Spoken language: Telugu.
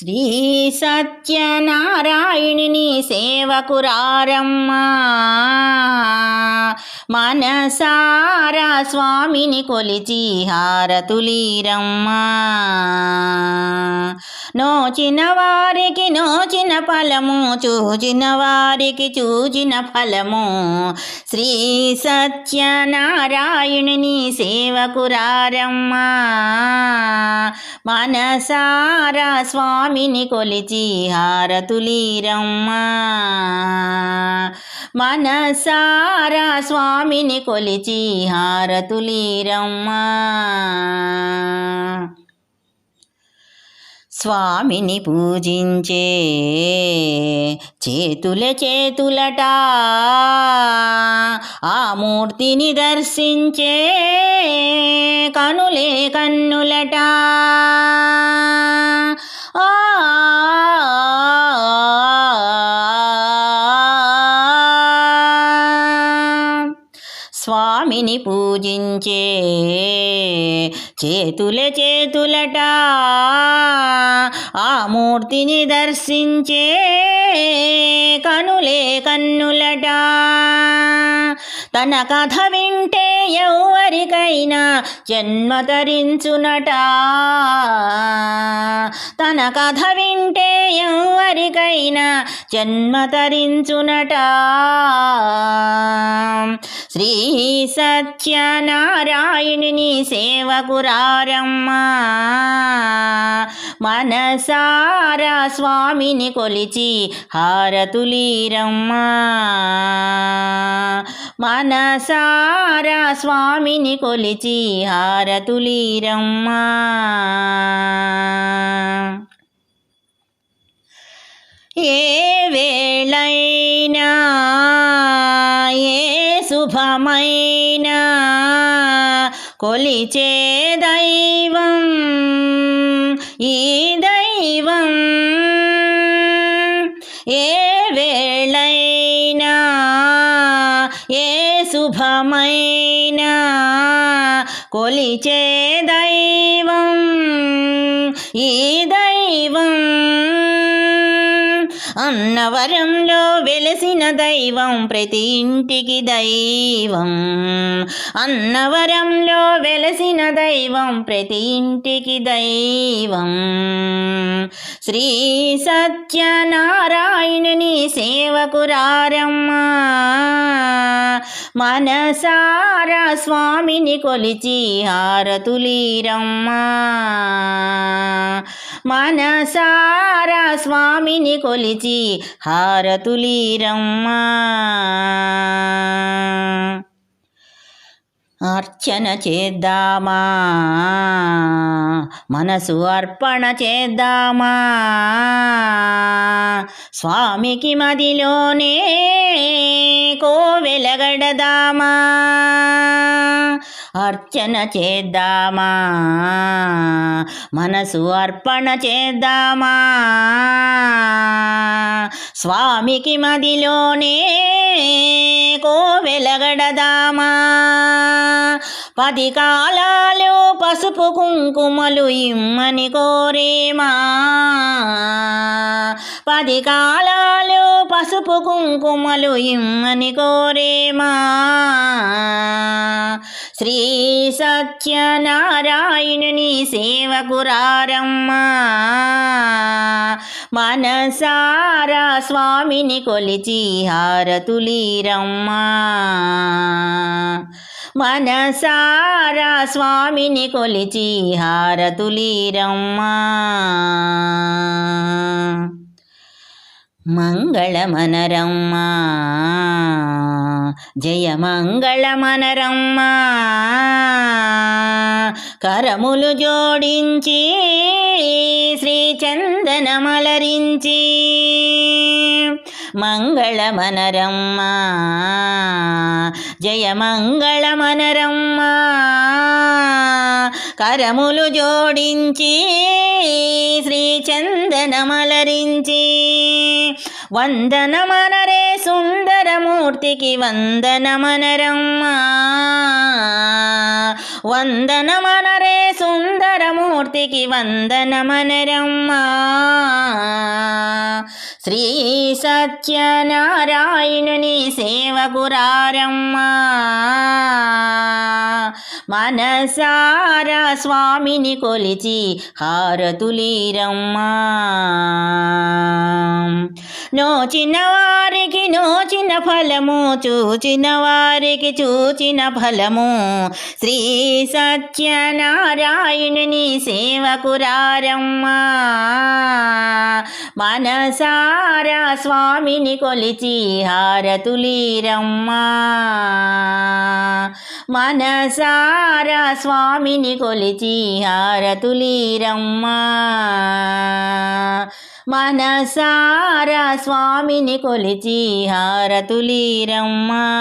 శ్రీ సత్యనారాయణుని సేవకురారమ్మా, మనసారా స్వామిని కొలిచి హారతులీరమ్మా. నోచిన వారికి నోచిన ఫలము, చూచిన వారికి చూచిన ఫలము. శ్రీ సత్యనారాయణుని సేవకురారమ్మా, మనసారా స్వామిని కొలిచి హారతులీరమ్మా. మనసారా స్వామిని కొలిచి హారతులీరమ్మా. స్వామిని పూజించే చేతుల చేతులట, ఆ మూర్తిని దర్శించే కనులే కన్నులట. స్వామిని పూజించే చేతుల చేతులట, ఆ మూర్తిని దర్శించే కనులే కన్నులట. తన కథ వింటే ఎవరికైనా జన్మ తరించునట, తన కథ వింటే ఎవరికైనా జన్మ తరించునట. శ్రీ సత్యనారాయణుని సేవకురారమ్మా, మనసారా స్వామిని కొలిచి హారతులీరమ్మా. మనసారా స్వామిని కొలిచి హారతులీరమ్మా. ఏ వేళైనా ఏ శుభమైనా కొలిచే దైవం ఈ దైవం. ఏ వేళైనా ఏ శుభమైనా కొలిచే దైవం ఈ దైవం. అన్నవరంలో వెలసిన దైవం ప్రతి ఇంటికి దైవం. అన్నవరంలో వెలసిన దైవం ప్రతి ఇంటికి దైవం. శ్రీ సత్యనారాయణుని సేవకురారమ్మా, మనసారా స్వామిని కొలిచి హారతులీరమ్మా. మనసారా స్వామిని కొలిచి హారతులీరమ్మా. అర్చన చేద్దామా, మనసు అర్పణ చేద్దామా, స్వామికి మదిలోనే కోవెలగడదామా. అర్చన చేద్దామా, మనసు అర్పణ చేద్దామా, స్వామికి మదిలోనే కోవెలగడదామా. 10 కాలాలు పసుపు కుంకుమలు ఇమ్మని కోరేమా. 10 కాలాలు పసుపు కుంకుమలు ఇమ్మని కోరేమా. శ్రీ సత్యనారాయణుని సేవకురారమ్మా, మనసారా స్వామిని కొలిచి హారతులీరమ్మా. మనసారా స్వామిని కొలిచి హారతులీరమ్మా. మంగళమనరమ్మా, జయ మంగళమనరమ్మా. కరములు జోడించి శ్రీ చందనమలరించి మంగళమనరమ్మా, జయ మంగళమనరమ్మా. కరములు జోడించి శ్రీ చందనమలరించి వందనమనరే సుందరమూర్తికి వందనమనరమ్మా. వందనమనరే సుందరమూర్తికి వందనమనరమ్మా. శ్రీ సత్యనారాయణుని సేవకురారమ్మా మనసారా స్వామిని కొలిచి హారతులీరమ్మా నోచిన వారికి నోచిన ఫలము చూచిన వారికి చూచిన ఫలము శ్రీ సత్యనారాయణుని సేవకురారమ్మా మనసారా స్వామిని కొలిచి హారతులీరమ్మా మనసారా స్వామిని కొలిచి హారతులీరమ్మా మనసారా స్వామిని కొలిచి హారతులీరమ్మా.